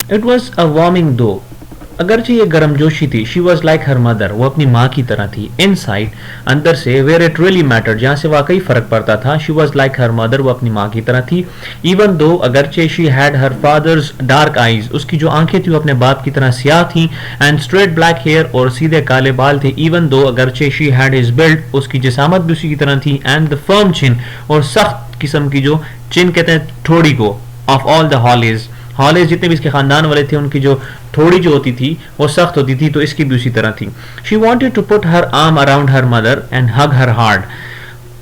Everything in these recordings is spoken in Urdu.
It was a warming though. اگرچہ یہ گرم جوشی تھی. She was like her mother. وہ اپنی ماں کی طرح تھی. Inside, اندر سے, where it really mattered, جہاں سے واقعی فرق پڑتا تھا. She was like her mother. وہ اپنی ماں کی طرح تھی. Even though, اگرچہ she had her father's dark eyes. اس کی جو آنکھیں تھیں وہ اپنے باپ کی طرح سیاہ تھیں. And straight black hair, اور سیدھے کالے بال تھے. Even though, اگرچہ she had his build. اس کی جسامت بھی اسی کی طرح تھی. And the firm chin, اور سخت قسم کی جو چن کہتے ہیں تھوڑی کو. Of all the Hollies. Halls جتنے بھی اس کے خاندان والے تھے ان کی جو تھوڑی جو ہوتی تھی وہ سخت ہوتی تھی, تو اس کی بھی اسی طرح تھی. She wanted to put her arm around her mother and hug her hard.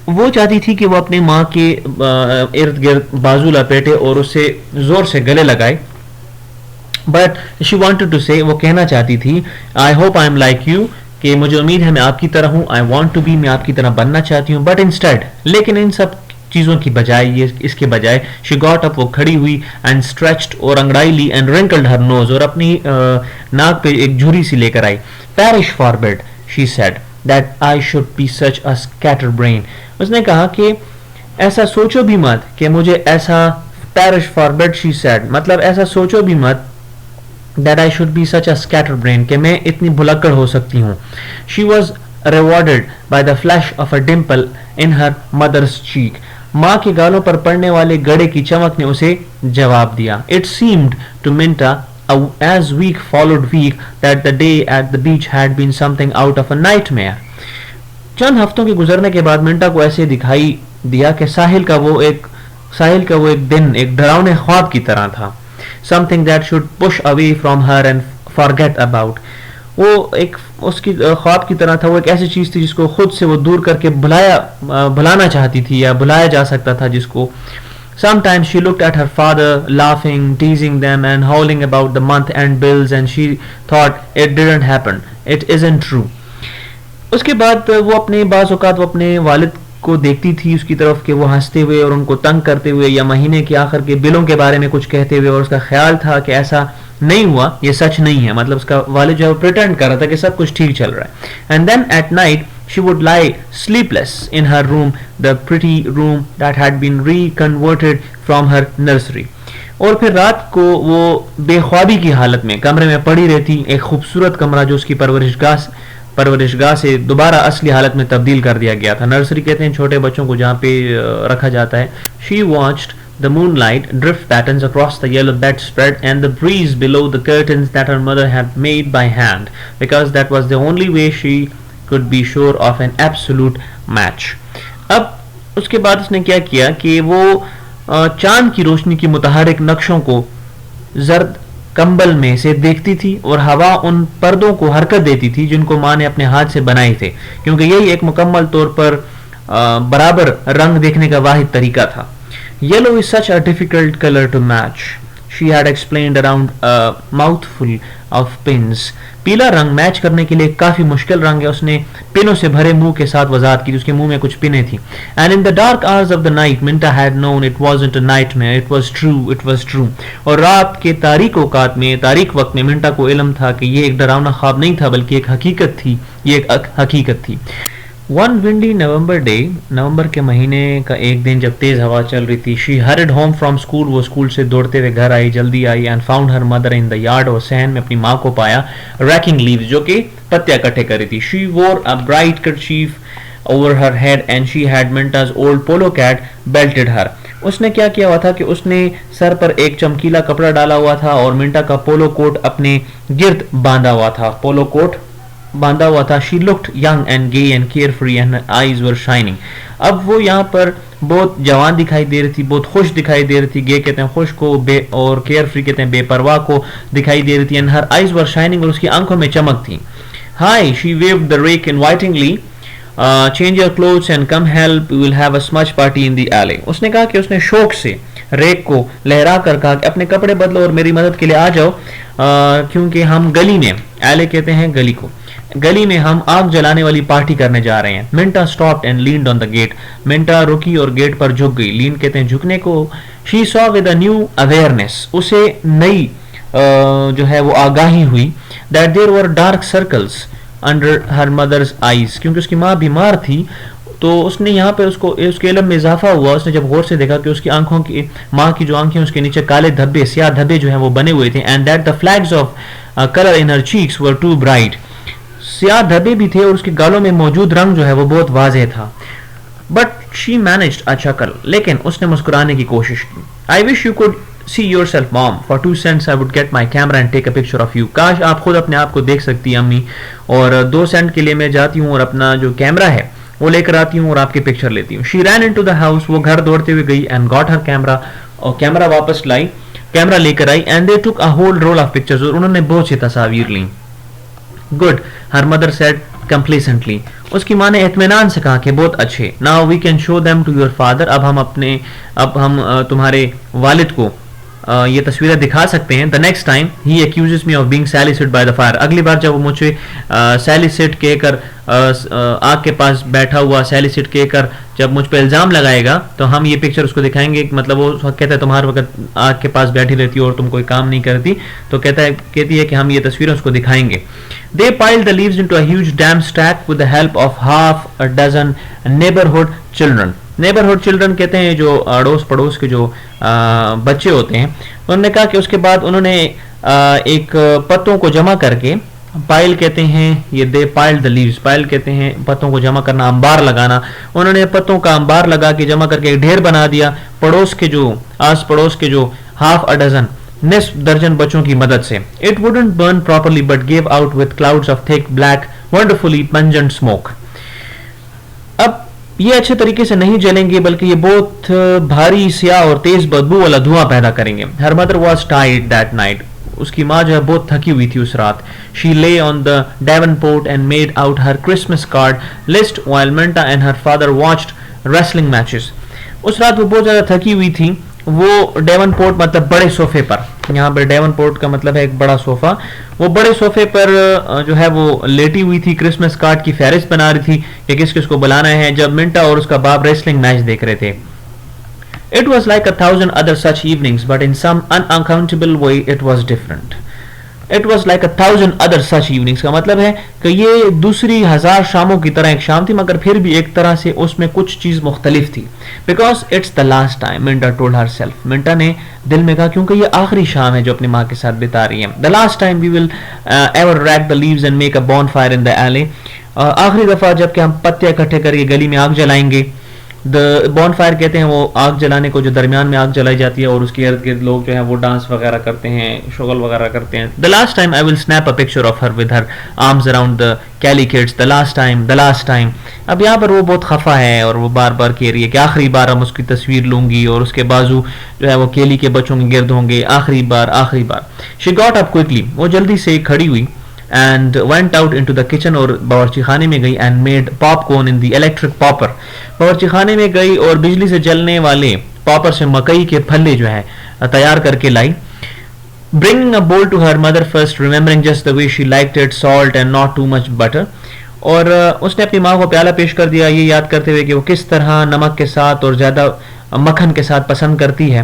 وہ چاہتی تھی کہ وہ اپنے ماں کے ارد گرد بازو لپیٹے اور اسے زور سے گلے لگائے. But she wanted to say, وہ کہنا چاہتی تھی, I hope I am like you, کہ مجھے امید ہے میں آپ کی طرح ہوں. I want to be, میں آپ کی طرح بننا چاہتی ہوں. But instead, لیکن ان سب چیزوں کی بجائے, اس کے بجائے, she got up, وہ کھڑی ہوئی, and stretched, اور انگڑائی لی, and wrinkled her nose, اور اپنی ناک پہ ایک جھری سی لے کر آئی. Perish forbid, she said, that I should be such a scatterbrain. اس نے کہا کہ ایسا سوچو بھی مت کہ مجھے ایسا, perish forbid, she said, مطلب ایسا سوچو بھی مت that I should be such a scatterbrain, کہ میں اتنی بھلکڑ ہو سکتی ہوں. She was rewarded by the flash of a dimple in her mother's cheek. ماں کے گالوں پر پڑنے والے گڑے کی چمک نے اسے جواب دیا. It seemed to Minta, as week followed week, that the day at the beach had been something out of a nightmare. چند ہفتوں کے گزرنے کے بعد منٹا کو ایسے دکھائی دیا کہ ساحل کا وہ ایک دن ایک ڈراؤنے خواب کی طرح تھا. Something that should push away from her and forget about. وہ ایک اس کی خواب کی طرح تھا. وہ ایک ایسی چیز تھی جس کو خود سے وہ دور کر کے بھلانا چاہتی تھی یا بھلایا جا سکتا تھا جس کو. Sometimes she looked at her father, laughing, teasing them, and howling about the month-end bills, and she thought it didn't happen. It isn't true. اس کے بعد وہ اپنے بعض اوقات وہ اپنے والد کو دیکھتی تھی اس کی طرف کہ وہ ہنستے ہوئے اور ان کو تنگ کرتے ہوئے یا مہینے کے آخر کے بلوں کے بارے میں کچھ کہتے ہوئے, اور اس کا خیال تھا کہ ایسا نہیں ہوا, یہ سچ نہیں ہے. مطلب اس کا والد جو ہے وہ پریٹینڈ کر رہا تھا کہ سب کچھ ٹھیک چل رہا ہے. And then at night she would lie sleepless in her room, the pretty room that had been reconverted from her nursery. اور پھر رات کو وہ بے خوابی کی حالت میں کمرے میں پڑی رہتی, ایک خوبصورت کمرہ جو اس کی پرورشگاہ سے دوبارہ اصلی حالت میں تبدیل کر دیا گیا تھا. نرسری کہتے ہیں چھوٹے بچوں کو جہاں پہ رکھا جاتا ہے. She watched the moonlight drift patterns across the yellow bedspread and the breeze below the curtains that her mother had made by hand, because that was the only way she could be sure of an absolute match. اب اس کے بعد اس نے کیا کیا کہ وہ چاند کی روشنی کی متحرک نقشوں کو زرد کمبل میں سے دیکھتی تھی, اور ہوا ان پردوں کو حرکت دیتی تھی جن کو ماں نے اپنے ہاتھ سے بنائے تھے, کیونکہ یہی ایک مکمل طور پر برابر رنگ دیکھنے کا واحد طریقہ تھا. Yellow is such a difficult color to match, she had explained around a mouthful of pins. پیلا رنگ میچ کرنے کے لیے کافی مشکل رنگ ہے, اس نے پنوں سے بھرے منہ کے ساتھ وضاحت کی. اس کے منہ میں کچھ پنیں تھیں. And in the dark hours of the night, Minta had known it wasn't a nightmare, it was true, it was true. اور رات کے تاریک اوقات میں, تاریک وقت میں منٹا کو علم تھا کہ یہ ایک ڈراؤنا خواب نہیں تھا بلکہ ایک حقیقت تھی, یہ ایک حقیقت تھی. One windy November day, نومبر کے مہینے کا ایک دن جب تیز ہوا چل رہی تھی, she hurried home from school, وہ اسکول سے دوڑتے ہوئے گھر آئی, جلدی آئی, and found her mother in the yard, اور صحن میں اپنی ماں کو پایا, racking leaves, جو کہ پتیاں اکٹھے کر رہی تھی. She wore a bright kerchief over her head and she had Minta's old polo cat belted her. اس نے کیا کیا ہوا تھا کہ اس نے سر پر ایک چمکیلا کپڑا ڈالا ہوا تھا اور منٹا کا پولو کوٹ اپنے گرد باندھا ہوا تھا, پولو کوٹ باندھا ہوا تھا. She looked young and gay and carefree and her eyes were shining. اب وہ یہاں پر بہت جوان دکھائی دے رہی تھی, بہت خوش دکھائی دے رہی تھی. گے کہتے ہیں خوش کو, بے اور carefree کہتے ہیں بے پرواہ کو دکھائی دے رہی تھی. And her eyes were shining, اور اس کی آنکھوں میں چمک تھی. Hi, she waved the rake invitingly. Change your clothes and come help, we will have a smudge party in the alley. اس نے کہا کہ اس نے شوق سے ریک کو لہرا کر کہا کہ اپنے کپڑے بدلو اور میری مدد کے لیے آ جاؤ, کیونکہ ہم گلی میں, alley کہتے ہیں گلی کو, گلی میں ہم آگ جلانے والی پارٹی کرنے جا رہے ہیں. منٹا stopped and leaned on the gate. منٹا رکی اور گیٹ پر جھک گئی. لین کہتے ہیں جھکنے کو. She saw with a new awareness, اسے نئی جو ہے وہ آگاہی ہوئی, that there were dark circles under her mother's eyes, کیونکہ اس کی ماں بیمار تھی تو اس نے یہاں پہ اس کے علم میں اضافہ ہوا. اس نے جب غور سے دیکھا کہ اس کی آنکھوں کی ماں کی جو آنکھیں اس کے نیچے کالے دھبے سیاہ دھبے جو ہیں وہ بنے ہوئے تھے. And that the flags of colour in her cheeks were too bright. سیاہ دھبے بھی تھے اور اس کے گالوں میں موجود رنگ جو ہے وہ بہت واضح تھا. But she managed a chuckle. لیکن اس نے مسکرانے کی کوشش کی. I wish you could see yourself mom. For 2 cents I would get my camera and take a picture of you. کاش آپ خود اپنے آپ کو دیکھ سکتی امی, اور 2 سینٹ کے لیے میں جاتی ہوں اور اپنا جو کیمرہ ہے وہ لے کر آتی ہوں اور آپ کی پکچر لیتی ہوں. She ran into the house. وہ گھر دوڑتے ہوئے گئی and got her camera. اور کیمرہ واپس لائی, کیمرہ لے کر آئی. And they took a whole roll of pictures. اور انہوں نے بہت سی تصاویر لیں. Good, her mother said complacently. اس کی ماں نے اطمینان سے کہا کہ بہت اچھے. Now we can show them to your father. اب ہم تمہارے والد کو یہ تصویریں دکھا سکتے ہیں. The next time he accuses me of being Sally sit by the fire. اگلی بار جب وہ مجھے سیلی سٹ کہہ کر آگ کے پاس بیٹھا ہوا سیلی سٹ کہہ کر جب مجھ پہ الزام لگائے گا تو ہم یہ پکچر اس کو دکھائیں گے. مطلب وہ کہتا ہے تمہارے وقت آگ کے پاس بیٹھی رہتی اور تم کوئی کام نہیں کرتی, تو کہتی ہے کہ ہم یہ تصویریں اس کو دکھائیں گے. They piled the leaves into a huge damp stack with the help of half a dozen neighborhood children. Neighbourhood children کہتے ہیں جو اڑوس پڑوس کے جو بچے ہوتے ہیں. انہوں نے کہا کہ اس کے بعد انہوں نے ایک پتوں کو جمع کر کے, پائل کہتے ہیں یہ دے پائل دا لیوز, پائل کہتے ہیں پتوں کو جمع کرنا, انبار لگانا. انہوں نے پتوں کا انبار لگا کے جمع کر کے ایک ڈھیر بنا دیا پڑوس کے جو آس پڑوس کے جو half a dozen نصف درجن بچوں کی مدد سے. It wouldn't burn properly but gave out with clouds of thick black wonderfully pungent smoke. اب یہ اچھے طریقے سے نہیں جلیں گے بلکہ یہ بہت بھاری سیاہ اور تیز بدبو والا دھواں پیدا کریں گے. Her mother was tired that night. اس کی ماں جو ہے بہت تھکی ہوئی تھی اس رات. She lay on the davenport and made out her Christmas card list while Minta and her father watched wrestling matches. اس رات وہ بہت زیادہ تھکی ہوئی تھی. وہ ڈیون پورٹ مطلب بڑے صوفے پر, یہاں پہ ڈیون پورٹ کا مطلب ہے ایک بڑا صوفہ, وہ بڑے صوفے پر جو ہے وہ لیٹی ہوئی تھی, کرسمس کارڈ کی فہرست بنا رہی تھی کہ کس کس کو بلانا ہے, جب منٹا اور اس کا باپ ریسلنگ میچ دیکھ رہے تھے. It was like 1,000 other such evenings, but in some unaccountable way it was different. It was like 1,000 other such evenings کا مطلب ہے کہ یہ دوسری 1000 شاموں کی طرح ایک شام تھی, مگر پھر بھی ایک طرح سے اس میں کچھ چیز مختلف تھی. Because it's the last time, Minta told herself. منٹا نے دل میں کہا کیونکہ یہ آخری شام ہے جو اپنی ماں کے ساتھ بتا رہی ہے. The last time we will ever rake the leaves and make a bonfire in the alley. آخری دفعہ جب کہ ہم پتے اکٹھے کر کے گلی میں آگ جلائیں گے. بون فائر کہتے ہیں وہ آگ جلانے کو جو درمیان میں آگ جلائی جاتی ہے اور اس کے ارد گرد لوگ جو ہیں وہ ڈانس وغیرہ کرتے ہیں, شغل وغیرہ کرتے ہیں. The last time I will snap a picture of her with her arms around the Cali kids. The last time, the last time. اب یہاں پر وہ بہت خفا ہے اور وہ بار بار کہہ رہی ہے کہ آخری بار ہم اس کی تصویر لوں گی اور اس کے بازو جو ہے وہ کیلی کے بچوں کے گرد ہوں گے. آخری بار, آخری بار. She got up quickly. وہ جلدی سے کھڑی ہوئی and went out into the kitchen اور باورچی خانے میں گئی and made popcorn in the electric popper. باورچی خانے میں گئی اور بجلی سے جلنے والے پاپر سے مکئی کے پھلے جو ہے تیار کر کے لائی. Bringing a bowl to her mother first, remembering just the way she liked it, salt and not too much butter. اور اس نے اپنی ماں کو پیالہ پیش کر دیا, یہ یاد کرتے ہوئے کہ وہ کس طرح نمک کے ساتھ اور زیادہ مکھن کے ساتھ پسند کرتی ہے,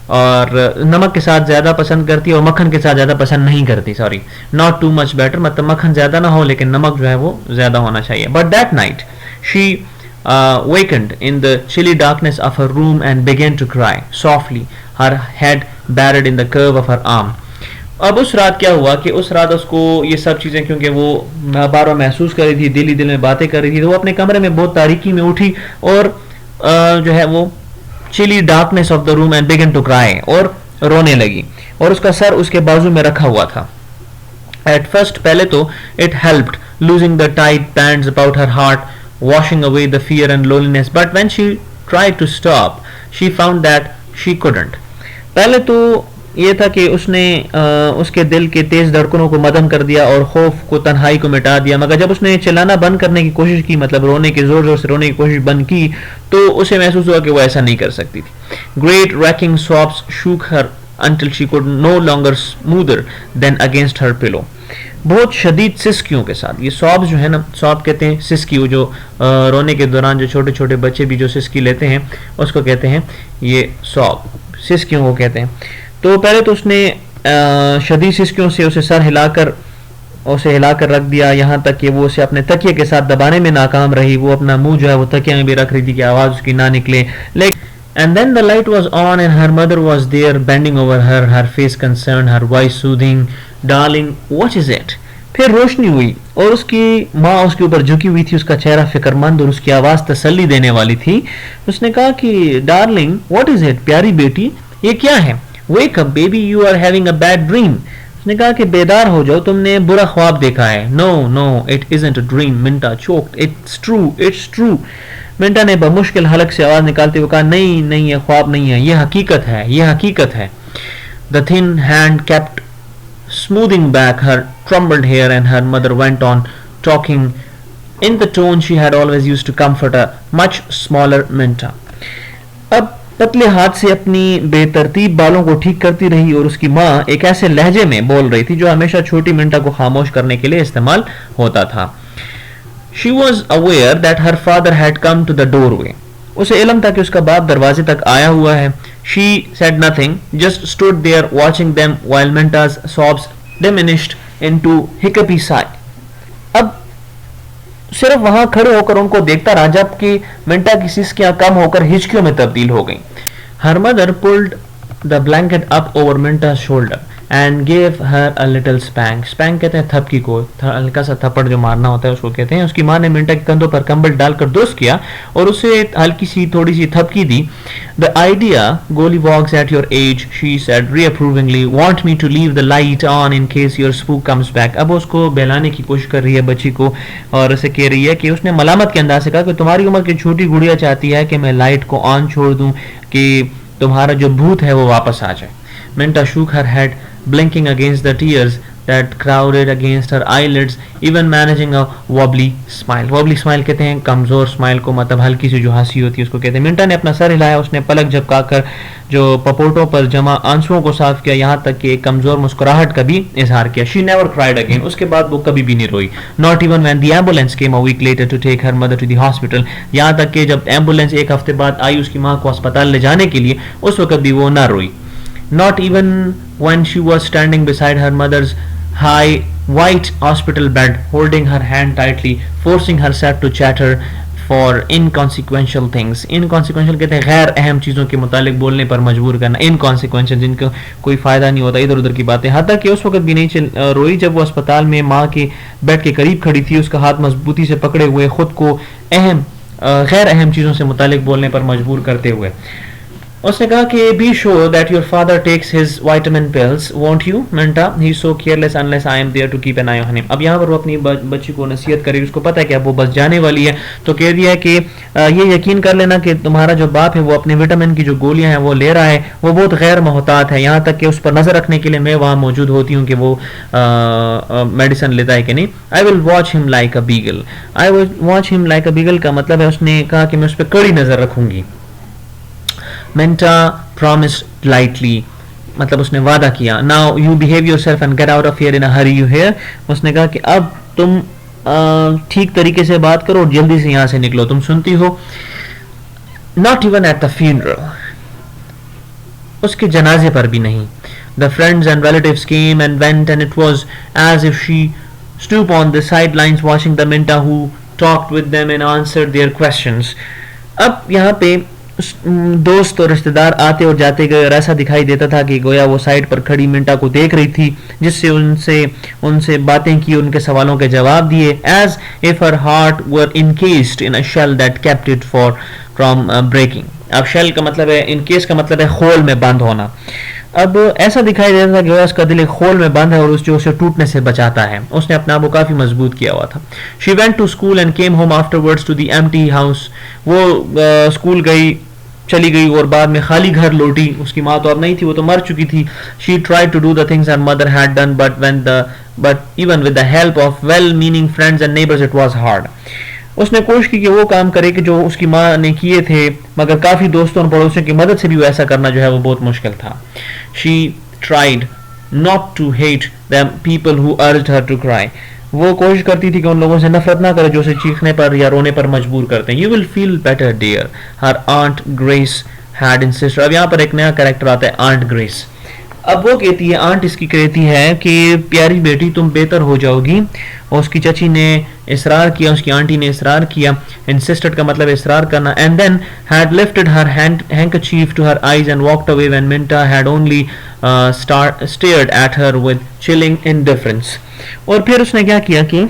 اور نمک کے ساتھ زیادہ پسند کرتی ہے اور مکھن کے ساتھ زیادہ پسند نہیں کرتی. Sorry, not too much better مطلب مکھن زیادہ نہ ہو لیکن نمک جو ہے وہ زیادہ ہونا چاہیے. But that night she wakened in the chilly darkness of her room and began to cry softly, her head buried in the curve of her arm. اب اس رات کیا ہوا کہ اس رات اس کو یہ سب چیزیں کیونکہ وہ بار بار محسوس کر رہی تھی, دل ہی دل میں باتیں کر رہی تھی, تو وہ اپنے کمرے میں بہت تاریکی میں اٹھی اور جو ہے وہ chilly darkness of the room and began to cry اور رونے لگی, اور اس کا سر اس کے بازو میں رکھا ہوا تھا. At first پہلے تو it helped losing the tight bands about her heart, washing away the fear and loneliness, but when she tried to stop she found that she couldn't. پہلے تو یہ تھا کہ اس نے اس کے دل کے تیز دھڑکنوں کو مدھم کر دیا اور خوف کو, تنہائی کو مٹا دیا, مگر جب اس نے چلانا بند کرنے کی کوشش کی, مطلب رونے کی, زور زور سے رونے کی کوشش بند کی, تو اسے محسوس ہوا کہ وہ ایسا نہیں کر سکتی تھی. Great racking sobs shook her until she could no longer smoother than against her pillow. بہت شدید سسکیوں کے ساتھ, یہ سوب جو ہے نا, سوب کہتے ہیں سسکی, وہ جو رونے کے دوران جو چھوٹے چھوٹے بچے بھی جو سسکی لیتے ہیں اس کو کہتے ہیں یہ سوب, سسکیوں کو کہتے ہیں. تو پہلے تو اس نے شدید سسکیوں سے اسے سر ہلا کر اسے ہلا کر رکھ دیا یہاں تک کہ وہ اسے اپنے تکیے کے ساتھ دبانے میں ناکام رہی. وہ اپنا منہ جو ہے وہ تکیے میں بھی رکھ رہی تھی کہ آواز اس کی نہ نکلے. And then the light was on and her mother was there bending over her, her face concerned, her voice soothing. Darling, what is it? پھر روشنی ہوئی اور اس کی ماں اس کے اوپر جھکی ہوئی تھی, اس کا چہرہ فکر مند اور اس کی آواز تسلی دینے والی تھی. اس نے کہا کہ ڈارلنگ واٹ از اٹ, پیاری بیٹی یہ کیا ہے. wake up baby, you are having a bad dream. اس نے کہا کہ بیدار ہو جاؤ, تم نے برا خواب دیکھا ہے. no it isn't a dream, منٹا choked. it's true. منٹا نے بمشکل حلق سے آواز نکالتے ہوئے کہا نہیں یہ خواب نہیں ہے, یہ حقیقت ہے. the thin hand kept smoothing back her troubled hair and her mother went on talking in the tone she had always used to comfort a much smaller Minta. اب پتلے ہاتھ سے اپنی بے ترتیب بالوں کو ٹھیک کرتی رہی اور اس کی ماں ایک ایسے لہجے میں بول رہی تھی جو ہمیشہ چھوٹی منٹا کو خاموش کرنے کے لیے استعمال ہوتا تھا. She was aware that her father had come to the doorway. اسے علم تھا کہ اس کا باپ دروازے تک آیا ہوا ہے. She said nothing, just stood there watching them while Minta's sobs diminished into hiccupy sigh. اب صرف وہاں کھڑے ہو کر ان کو دیکھتا رہا جب کہ منٹا کی سسکیاں کم ہو کر ہچکیوں میں تبدیل ہو گئیں. Her mother pulled the blanket up over Minta's shoulder and gave her a little spank. Spank کہتے ہیں تھپکی کو, ہلکا سا تھپڑ جو مارنا ہوتا ہے اس کو کہتے ہیں. اس کی ماں نے منٹا کے کندھوں پر کمبل ڈال کر درست کیا اور اسے ہلکی سی تھوڑی سی تھپکی دی. The idea gollywogs at your age, she said reapprovingly, want me to leave the light on in case your spook comes back. اب اس کو بہلانے کی کوشش کر رہی ہے بچی کو اور اسے کہہ رہی ہے کہ اس نے ملامت کے انداز سے کہا کہ تمہاری عمر کی چھوٹی گڑیا چاہتی ہے کہ میں لائٹ کو آن چھوڑ دوں کہ تمہارا جو بھوت ہے وہ واپس آ جائے. Minta shook her head, blinking against the tears that crowded against her eyelids, even managing a wobbly smile. wobbly smile کہتے ہیں کمزور smile کو, مطلب ہلکی سی جو ہنسی ہوتی ہے اس کو کہتے ہیں. منٹا نے اپنا سر ہلایا, اس نے پلک جھپکا کر جو پپوٹوں پر جمع آنسوؤں کو صاف کیا, یہاں تک کہ ایک کمزور مسکراہٹ کا بھی اظہار کیا. She never cried again. اس کے بعد وہ کبھی بھی نہیں روئی. Not even when the ambulance came a week later to take her mother to the hospital. یہاں تک کہ جب ایمبولینس ایک ہفتے بعد آئی اس کی ماں کو اسپتال لے جانے کے لیے, اس وقت بھی وہ نہ روئی. Not even when she was standing beside her mother's high white hospital bed, holding her hand tightly, forcing herself to chatter for inconsequential things. Inconsequential کہتے ہیں غیر اہم چیزوں کے متعلق بولنے پر مجبور کرنا. inconsequential جن کا کوئی فائدہ نہیں ہوتا, ادھر ادھر کی باتیں. حتیٰ کہ اس وقت بھی نہیں روئی جب وہ اسپتال میں ماں کے بیڈ کے قریب کھڑی تھی, اس کا ہاتھ مضبوطی سے پکڑے ہوئے, خود کو غیر اہم چیزوں سے متعلق بولنے پر مجبور کرتے ہوئے. اس نے کہا کہ be sure that your father takes his vitamin pills, won't you, Minta? He's so careless unless I am there to keep an eye on him. اب یہاں پر وہ اپنی بچی کو نصیحت کرے, اس کو پتہ ہے کہ اب وہ بس جانے والی ہے, تو کہہ دیا کہ یہ یقین کر لینا کہ تمہارا جو باپ ہے وہ اپنے وٹامن کی جو گولیاں ہیں وہ لے رہا ہے, وہ بہت غیر محتاط ہے, یہاں تک کہ اس پر نظر رکھنے کے لیے میں وہاں موجود ہوتی ہوں کہ وہ میڈیسن لیتا ہے کہ نہیں. I will watch him like a beagle. I will watch him like a beagle کا مطلب ہے اس نے کہا کہ میں اس پہ کڑی نظر رکھوں گی. Minta promised lightly, مطلب اس نے وعدہ کیا. Now you behave yourself and get out of here in a hurry, you hear? اس نے کہا کہ اب تم ٹھیک طریقے سے بات کرو اور جلدی سے یہاں سے نکلو, تم سنتی ہو. Not even at the funeral, اس کے جنازے پر بھی نہیں. The friends and relatives came and went and it was as if she stood on the sidelines watching the Minta who talked with them and answered their questions. اب یہاں پہ دوست اور رشتہ دار آتے اور جاتے گئے اور ایسا دکھائی دیتا تھا کہ گویا وہ سائڈ پر کھڑی منٹا کو دیکھ رہی تھی, جس سے ان سے باتیں کی, ان کے سوالوں کے جواب دیے. as if her heart were encased in a shell that kept it from breaking. اب shell کا مطلب ہے, encase کا مطلب ہے خول میں بند ہونا. اب ایسا دکھائی دیتا تھا کہ اس کا دل ایک خول میں بند ہے اور اس جو اسے ٹوٹنے سے بچاتا ہے. اس نے اپنا آپ کو کافی مضبوط کیا ہوا تھا. She went to school and came home afterwards to the empty house. وہ اسکول گئی, چلی گئی اور بعد میں خالی گھر لوٹی. اس کی ماں تو اب نہیں تھی, وہ تو مر چکی تھی. She tried to do the things her mother had done, but even with the help of well-meaning friends and neighbors it was hard. اس نے کوشش کی کہ وہ کام کرے کہ جو اس کی ماں نے کیے تھے, مگر کافی دوستوں اور پڑوسیوں کی مدد سے بھی وہ ایسا کرنا جو ہے وہ بہت مشکل تھا. She tried not to hate the people who urged her to cry. وہ کوشش کرتی تھی کہ ان لوگوں سے نفرت نہ کرے جو اسے چیخنے پر یا رونے پر مجبور کرتے ہیں. You will feel better, dear, her aunt Grace had insisted. اب یہاں پر ایک نیا کریکٹر آتا ہے, Aunt Grace. اب وہ کہتی ہے, آنٹ اس کی کہتی ہے کہ پیاری بیٹی تم بہتر ہو جاؤ گی, اور اس کی چچی نے اصرار کیا, اس کی آنٹی نے اصرار کیا, insisted کا مطلب اصرار کرنا, and then had lifted her handkerchief to her eyes and walked away when Minta had only stared at her with chilling indifference. اور پھر اس نے کیا کیا کہ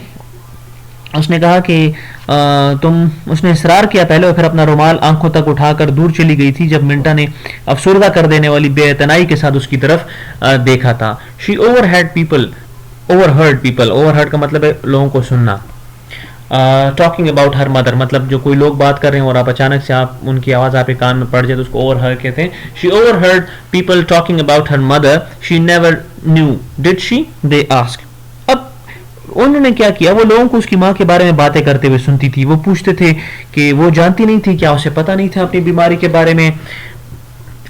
اس نے کہا کہ اس نے اصرار کیا پہلے, اور پھر اپنا رومال آنکھوں تک اٹھا کر دور چلی گئی تھی جب منٹا نے افسردہ کر دینے والی بے اعتنائی کے ساتھ اس کی طرف دیکھا تھا. She overheard people, overheard کا مطلب ہے لوگوں کو سننا. ٹاکنگ اباؤٹ ہر مدر, مطلب جو کوئی لوگ بات کر رہے ہیں اور آپ اچانک سے آپ ان کی آواز آپ کے کان میں پڑ جائے تو اس کو اوور ہرڈ کہتے ہیں. She overheard people talking about her mother. She never knew. Did she? They asked. اب انہوں نے کیا کیا, وہ لوگوں کو اس کی ماں کے بارے میں باتیں کرتے ہوئے سنتی تھی. وہ پوچھتے تھے کہ وہ جانتی نہیں تھی, کیا اسے پتہ نہیں تھا اپنی بیماری کے بارے میں.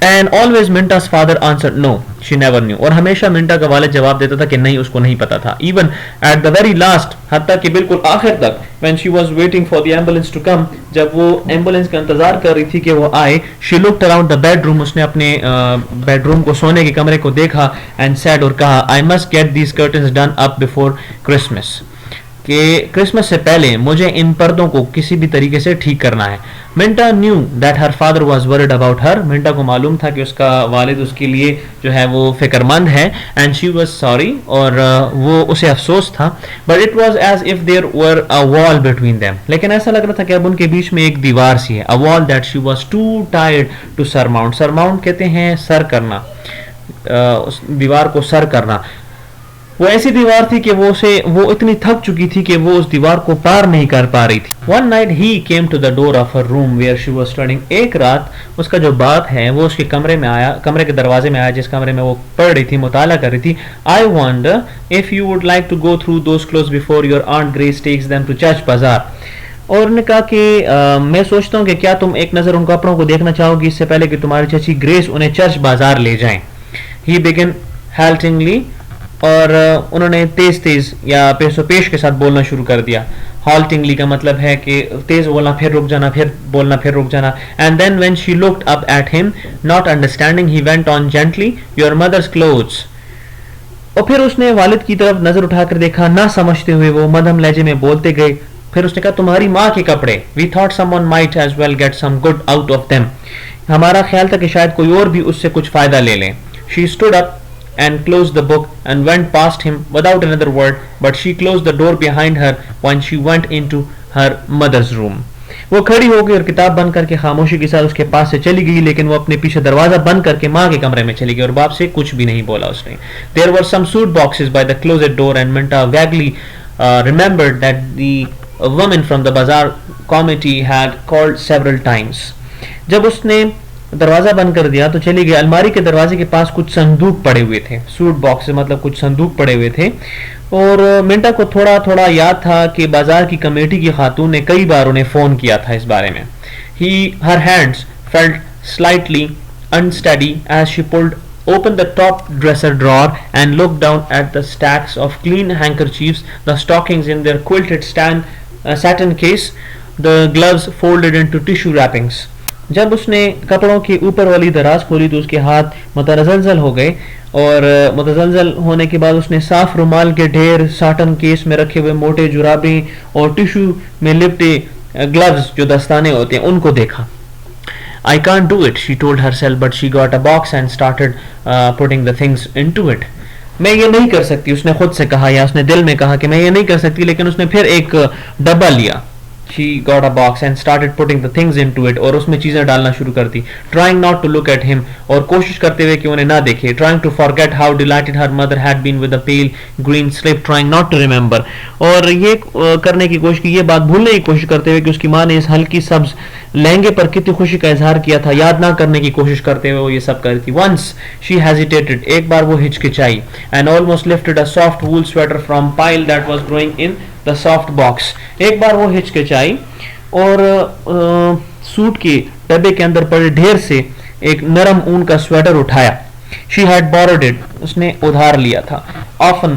And always Minta's father answered no, she never knew. اور ہمیشہ منٹا کا والد جواب دیتا تھا کہ نہیں, اس کو نہیں پتا تھا. Even at the very last, حتیٰ کہ بالکل آخر تک, when she was waiting for the ambulance to come, جب وہ ایمبولینس کا انتظار کر رہی تھی کہ وہ آئے, she looked around the bedroom, اس نے اپنے بیڈ روم کو, سونے کے کمرے کو دیکھا, and said, اور کہا, I must get these curtains done up before Christmas. کہ کرسمس سے پہلے مجھے ان پردوں کو کسی بھی طریقے سے ٹھیک کرنا ہے. Minta knew that her father was worried about her, Minta کو معلوم تھا کہ اس کا والد اس کے لیے جو ہے وہ فکر مند ہے. اینڈ شی واز سوری, اور وہ اسے افسوس تھا. But it was as if there were a wall between them, لیکن ایسا لگ رہا تھا کہ اب ان کے بیچ میں ایک دیوار سی ہے. A wall that she was too tired to surmount, surmount کہتے ہیں سر کرنا, اس دیوار کو سر کرنا. وہ ایسی دیوار تھی کہ وہ اتنی تھک چکی تھی کہ وہ اس دیوار کو پار نہیں کر پا رہی تھی. One night he came to the door of her room where she was studying. ایک رات اس کا جو باپ ہے وہ اس کے کمرے میں آیا, کمرے کے دروازے میں آیا جس کمرے میں وہ پڑھ رہی تھی, مطالعہ کر رہی تھی. I wonder if you would like to go through those clothes before your aunt Grace takes them to Church Bazaar. اور نے کہا کہ میں سوچتا ہوں کہ کیا تم ایک نظر ان کپڑوں کو دیکھنا چاہو گی اس سے پہلے کہ تمہاری چچی گریس انہیں چرچ بازار لے جائیں. He began haltingly, اور انہوں نے تیز تیز یا پیش و پیش کے ساتھ بولنا شروع کر دیا. ہالٹنگلی کا مطلب ہے کہ تیز بولنا, پھر رک جانا, پھر بولنا, پھر رک جانا. And then when she looked up at him not understanding he went on gently, your mother's clothes. اور پھر اس نے والد کی طرف نظر اٹھا کر دیکھا, نہ سمجھتے ہوئے وہ مدھم لہجے میں بولتے گئے. پھر اس نے کہا, تمہاری ماں کے کپڑے. We thought someone might as well get some good out of them. ہمارا خیال تھا کہ شاید کوئی اور بھی اس سے کچھ فائدہ لے لیں. She stood up and closed the book and went past him without another word, but she closed the door behind her when she went into her mother's room. وہ کھڑی ہو گئی اور کتاب بند کر کے خاموشی کے ساتھ اس کے پاس سے چلی گئی, لیکن وہ اپنے پیچھے دروازہ بند کر کے ماں کے کمرے میں چلی گئی اور باپ سے کچھ بھی نہیں بولا اس نے. There were some suit boxes by the closet door and Minta vaguely remembered that the woman from the bazaar committee had called several times. جب اس نے دروازہ بند کر دیا تو چلی گئی. الماری کے دروازے کے پاس کچھ صندوق پڑے ہوئے تھے, سوٹ باکس مطلب کچھ صندوق پڑے ہوئے تھے, اور منٹا کو تھوڑا تھوڑا یاد تھا کہ بازار کی کمیٹی کی خاتون نے کئی بار انہیں فون کیا تھا اس بارے میں. her hands felt slightly unsteady as she pulled open the top dresser drawer and looked down at the stacks of clean handkerchiefs, the stockings in their quilted satin case, the gloves folded into tissue wrappings. جب اس نے کپڑوں کے اوپر والی دراز کھولی تو اس کے ہاتھ متزلزل ہو گئے, اور متزلزل ہونے کے بعد اس نے صاف رومال کے ڈھیر, ساٹن کیس میں رکھے ہوئے موٹے جرابیں اور ٹیشو میں لپٹے گلوز جو دستانے ہوتے ہیں ان کو دیکھا. I can't do it, she told herself, but she got a box and started putting the things into it. میں یہ نہیں کر سکتی, اس نے خود سے کہا, یا اس نے دل میں کہا کہ میں یہ نہیں کر سکتی, لیکن اس نے پھر ایک ڈبہ لیا. She got a box and started putting the things into it, اور اس میں چیزیں ڈالنا شروع کر دی. Trying not to look at him, اور کوشش کرتے ہوئے کہ انہیں نہ دیکھے. Trying to forget how delighted her mother had been with the pale green slip, trying not to remember, اور یہ کرنے کی کوشش کی, یہ بات بھولنے کی کوشش کرتے ہوئے کہ اس کی ماں نے اس ہلکی سبز لہنگے پر کتنی خوشی کا اظہار کیا تھا, یاد نہ کرنے کی کوشش کرتے ہوئے وہ یہ سب کر تھی. Once she hesitated, ایک بار وہ ہچکچائی, and almost lifted a soft wool sweater from pile that was growing in the soft box. ایک بار وہ ہچکچائی اور سوٹ کے ڈبے کے اندر پڑے ڈھیر سے ایک نرم اون کا سویٹر اٹھایا. She had borrowed it, اس نے ادھار لیا تھا. Often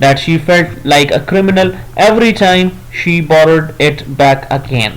that she felt like a criminal every time she borrowed it back again.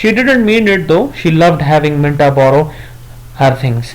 She didn't mean it though. She loved having Minta borrow her things.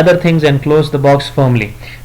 other things and closed the box firmly.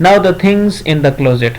Now the things in the closet.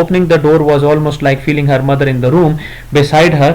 Opening the door was almost like feeling her mother in the room beside her.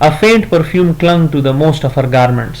A faint perfume clung to the most of her garments.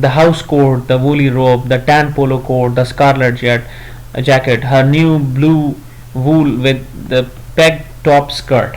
The house coat, the woolly robe, the tan polo coat, the scarlet jacket, her new blue wool with the peg top skirt.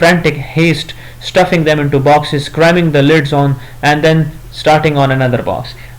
frantic haste, stuffing them into boxes, cramming the lids on and then starting on another box.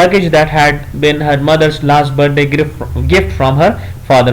luggage that had been her mother's last birthday gift from her father.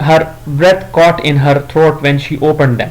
Her breath caught in her throat when she opened them.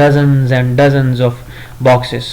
Dozens and dozens of boxes.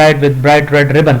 tied with bright red ribbon,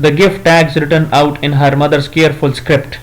The gift tags written out in her mother's careful script.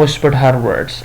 whispered her words.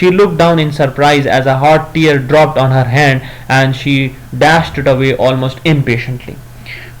She looked down in surprise as a hot tear dropped on her hand and she dashed it away almost impatiently.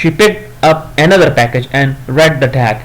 She picked up another package and read the tag.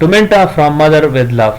To Minta from Mother with Love.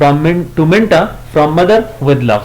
to Minta from Mother with Love,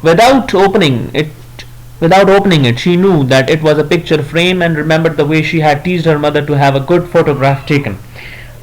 Without opening it, she knew that it was a picture frame and remembered the way she had teased her mother to have a good photograph taken.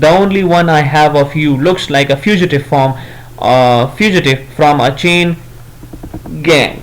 The only one I have of you looks like a fugitive from a chain gang.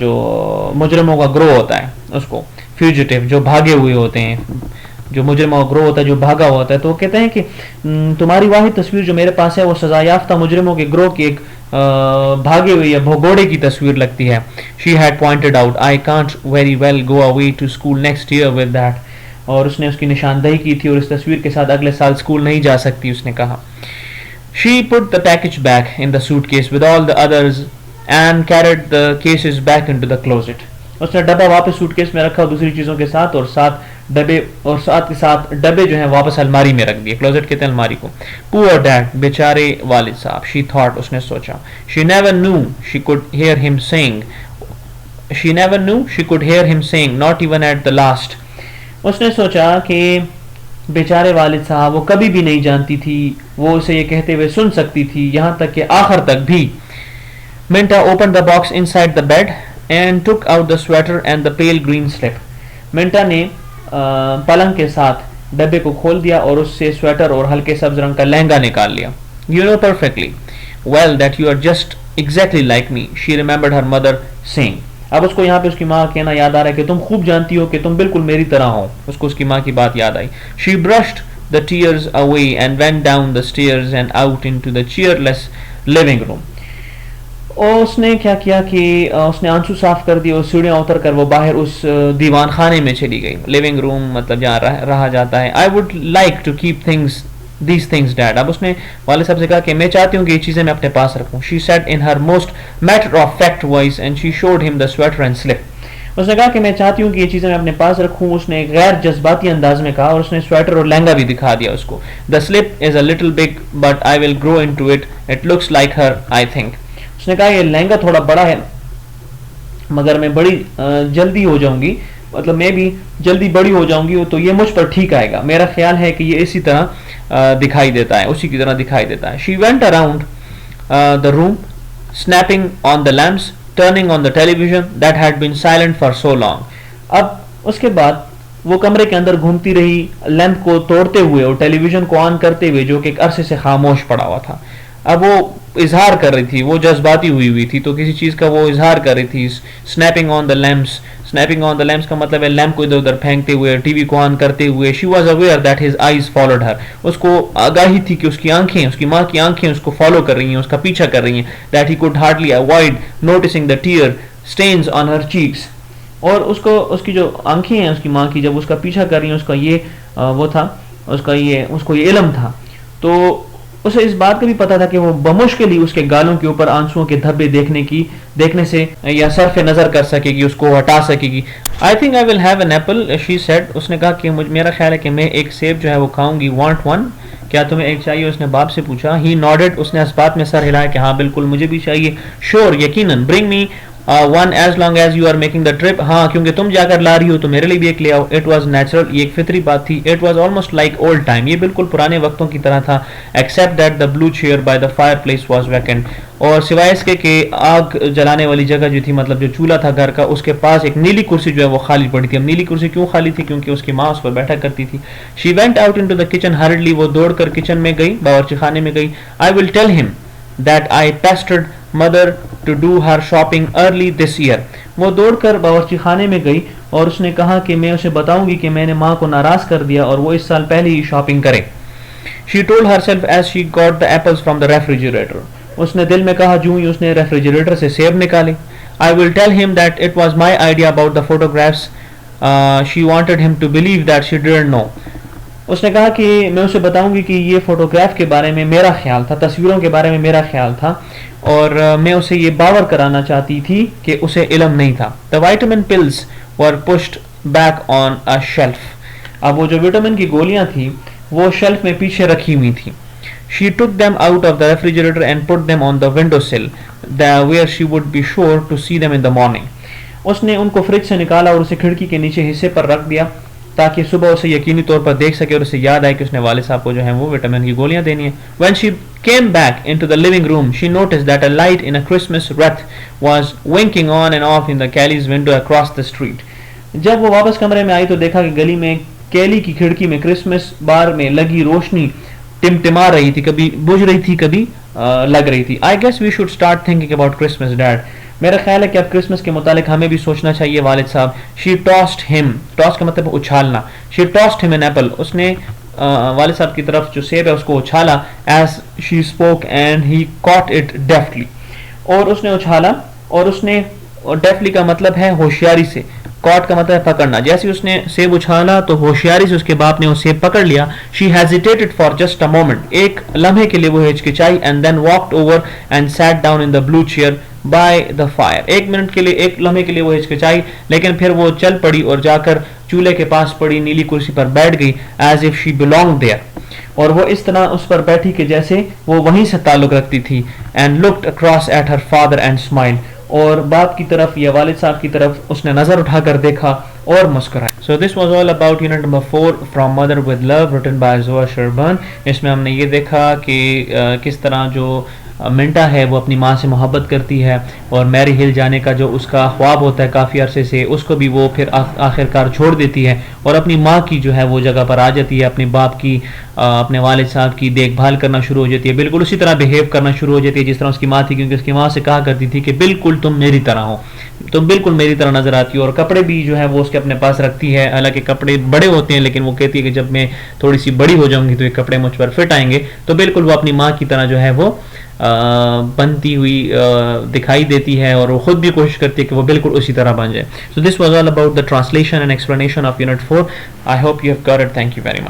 جو مجرموں کا گروہ ہوتا ہے اس کو، فیوجیٹو جو بھاگے ہوئے ہوتے ہیں، جو مجرموں کا گروہ ہوتا ہے جو بھاگا ہوتا ہے، تو وہ کہتے ہیں کہ تمہاری واحد تصویر جو میرے پاس ہے وہ سزا یافتہ مجرموں کے گروہ کی ایک بھاگے ہوئے یا بھگوڑے کی تصویر لگتی ہے. She had pointed out, I can't very well go away to school next year with that. اور اس نے اس کی نشاندہی کی تھی اور اس تصویر کے ساتھ اگلے سال اسکول نہیں جا سکتی اس نے کہا. She put the package back in the suitcase with all the others and carried the cases back into the closet. اس نے ڈبہ واپس سوٹ کیس میں رکھا دوسری چیزوں کے ساتھ، اور ساتھ ڈبے اور ساتھ کے ساتھ ڈبے جو ہیں واپس الماری میں رکھ دیے. کلوزٹ کہتے ہیں الماری کو. Poor dad, بیچارے والد صاحب. She thought, اس نے سوچا. She never knew she could hear him saying, not even at the last. اس نے سوچا کہ بیچارے والد صاحب، وہ کبھی بھی نہیں جانتی تھی وہ اسے یہ کہتے ہوئے سن سکتی تھی، یہاں تک کہ آخر تک بھی. Minta opened the box inside the bed and took out the sweater and the pale green slip. منٹا نے پلنگ کے ساتھ ڈبے کو کھول دیا اور اس سے سویٹر اور ہلکے سبز رنگ کا لہنگا نکال لیا. You know perfectly well that you are just exactly like me, she remembered her mother saying. اب اس کو یہاں پہ اس کی ماں کہنا یاد آ رہا ہے کہ تم خوب جانتی ہو کہ تم بالکل میری طرح ہو. اس کو اس کی ماں کی بات یاد آئی. She brushed the tears away and went down the stairs and out into the cheerless living room. اور اس نے کیا کیا کہ اس نے آنسو صاف کر دیے اور سیڑھیاں اتر کر وہ باہر اس دیوان خانے میں چلی گئی. لیونگ روم مطلب جہاں رہا جاتا ہے. I would like to keep these things dad. اب اس نے والد صاحب سے کہا کہ میں چاہتی ہوں کہ یہ چیزیں میں اپنے پاس رکھوں. She said in her most matter of fact voice and she showed him the sweater and slip. اس نے کہا کہ میں چاہتی ہوں کہ یہ چیزیں میں اپنے پاس رکھوں. اس نے غیر جذباتی انداز میں کہا اور اس نے سویٹر اور لہنگا بھی دکھا دیا اس کو. The slip is a little big but I will grow into it. It looks like her, I think. اس نے کہا یہ لہنگا تھوڑا بڑا ہے مگر میں بڑی جلدی ہو جاؤں گی، مطلب میں بھی جلدی بڑی ہو جاؤں گی تو یہ مجھ پر ٹھیک آئے گا. میرا خیال ہے کہ یہ اسی طرح دکھائی دیتا ہے، اسی کی طرح دکھائی دیتا ہے. She went around the room snapping on the lamps, turning on the television that had been silent for so long. اب اس کے بعد وہ کمرے کے اندر گھومتی رہی لیمپ کو توڑتے ہوئے اور ٹیلی ویژن کو آن کرتے ہوئے جو کہ ایک عرصے سے خاموش پڑا ہوا تھا. اب وہ اظہار کر رہی تھی، وہ جذباتی ہوئی تھی تو کسی چیز کا وہ اظہار کر رہی تھی. اسنیپنگ آن دا لیمپس کا مطلب ہے لیمپ کو ادھر ادھر پھینکتے ہوئے، ٹی وی کو آن کرتے ہوئے. She was aware that his eyes followed her. اس کو آگاہی تھی کہ اس کی آنکھیں، اس کی ماں کی آنکھیں اس کو فالو کر رہی ہیں، اس کا پیچھا کر رہی ہیں. That he could hardly avoid noticing the tear stains on her cheeks. اور اس کو اس کی جو آنکھیں ہیں اس کی ماں کی جب اس کا پیچھا کر رہی ہیں، اس کا یہ وہ تھا، اس کو یہ علم تھا. تو اسے اس بات کا بھی پتا تھا کہ وہ بمشکل ہی اس کے گالوں کے اوپر آنسوؤں کے دھبے دیکھنے سے یا صرف نظر کر سکے گی، اس کو ہٹا سکے گی. I think I will have an apple, she said. اس نے کہا کہ میرا خیال ہے کہ میں ایک سیب جو ہے وہ کھاؤں گی. Want one? کیا تمہیں ایک چاہیے؟ اس نے باپ سے پوچھا. He nodded. اس نے اس بات میں سر ہلایا کہ ہاں بالکل مجھے بھی چاہیے. Sure, یقیناً. Bring me one as long as you are making the trip. ہاں کیونکہ تم جا کر لا رہی ہو تو میرے لیے بھی ایک لے آؤ. It was natural. یہ ایک فطری بات تھی. It was almost like old time. یہ بالکل پرانے وقتوں کی طرح تھا. Except that the blue chair by the fireplace was vacant. اور سوائے اس کے کہ آگ جلانے والی جگہ جو تھی، مطلب جو چولہا تھا گھر کا، اس کے پاس ایک نیلی کرسی جو ہے وہ خالی پڑی تھی. اب نیلی کرسی کیوں خالی تھی؟ کیونکہ اس کی ماں اس پر بیٹھا کرتی تھی. She went out into the kitchen hurriedly. وہ دوڑ کر کچن میں گئی، باورچی خانے میں گئی. I will tell him that I pestered mother to do her shopping early this year. وہ دوڑ کر باورچی خانے میں گئی اور اس نے کہا کہ میں اسے بتاؤں گی کہ میں نے ماں کو ناراض کر دیا اور وہ اس سال پہلے ہی شاپنگ کرے. She told herself as she got the apples from the refrigerator. اس نے دل میں کہا جو ہی اس نے ریفریجریٹر سے سیب نکالے. I will tell him that it was my idea about the photographs. She wanted him to believe that she didn't know. اس نے کہا کہ میں اسے بتاؤں گی کہ یہ فوٹوگراف کے بارے میں میرا خیال تھا، تصویروں کے بارے میں میرا خیال تھا، اور میں اسے یہ باور کرانا چاہتی تھی کہ اسے علم نہیں تھا. The vitamin pills were pushed back on a shelf. اب وہ جو وٹامن کی گولیاں تھیں وہ شیلف میں پیچھے رکھی ہوئی تھیں. She took them out of the refrigerator and put them on the windowsill, where she would be sure to see them in the morning. اس نے ان کو فریج سے نکالا اور اسے کھڑکی کے نیچے حصے پر رکھ دیا تاکہ صبح اسے یقینی طور پر دیکھ سکے اور اسے یاد آئے کہ اس نے والد صاحب کو جو ہیں وہ وٹامن کی گولیاں دینی ہیں. When she came back into the living room, she noticed that a light in a Christmas wreath was winking on and off in the Kelly's window across the street. جب وہ واپس کمرے میں آئی تو دیکھا کہ گلی میں کیلی کی کھڑکی میں کرسمس بار میں لگی روشنی ٹمٹما رہی تھی، کبھی بجھ رہی تھی کبھی لگ رہی تھی. I guess we should start thinking about Christmas, Dad. میرا خیال ہے کہ اب کرسمس کے متعلق ہمیں بھی سوچنا چاہیے والد صاحب. شی ٹاسڈ ہم، ٹاس کا مطلب اچھالنا. شی ٹاسڈ ہم این ایپل، اس نے والد صاحب کی طرف جو سیب ہے اس کو اچھالا. As she spoke and he caught it deftly, اور اس نے اچھالا اور اس نے، ڈیفلی کا مطلب ہے ہوشیاری سے، کاٹ کا مطلب ہے پکڑنا. جیسے اس نے سیب اچھالا تو ہوشیاری سے اس کے باپ نے وہ سیب پکڑ لیا. She hesitated for just a moment, ایک لمحے کے لیے وہ ہچکچائی. And then walked over and sat down in the blue chair by the fire. ایک منٹ کے لیے، ایک لمحے کے لیے وہ ہچکچائی، لیکن پھر وہ چل پڑی اور جا کر چولہے کے پاس پڑی، نیلی کرسی پر بیٹھ گئی. As if she belong there, اور وہ اس طرح اس پر بیٹھی کہ جیسے وہ وہیں سے تعلق رکھتی تھی. And looked across at her father and smile, اور باپ کی طرف یا والد صاحب کی طرف اس نے نظر اٹھا کر دیکھا اور مسکرایا. So this was all about unit number 4 from Mother with Love written by Zoa Sherban. اس میں ہم نے یہ دیکھا کہ کس طرح جو منٹا ہے وہ اپنی ماں سے محبت کرتی ہے، اور میری ہل جانے کا جو اس کا خواب ہوتا ہے کافی عرصے سے، اس کو بھی وہ پھر آخر کار چھوڑ دیتی ہے اور اپنی ماں کی جو ہے وہ جگہ پر آ جاتی ہے، اپنے باپ کی، اپنے والد صاحب کی دیکھ بھال کرنا شروع ہو جاتی ہے. بالکل اسی طرح بیہیو کرنا شروع ہو جاتی ہے جس طرح اس کی ماں تھی، کیونکہ اس کی ماں سے کہا کرتی تھی کہ بالکل تم میری طرح ہو، تم بالکل میری طرح نظر آتی ہو. اور کپڑے بھی جو ہے وہ اس کے اپنے پاس رکھتی ہے، حالانکہ کپڑے بڑے ہوتے ہیں، لیکن وہ کہتی ہے کہ جب میں تھوڑی سی بڑی ہو جاؤں گی تو یہ کپڑے مجھ پر فٹ آئیں گے. تو بالکل وہ اپنی ماں کی طرح جو ہے وہ بنتی ہوئی دکھائی دیتی ہے، اور وہ خود بھی کوشش کرتی ہے کہ وہ بالکل اسی طرح بن جائے. So this was all about the translation and explanation of unit 4. I hope you have got it. Thank you very much.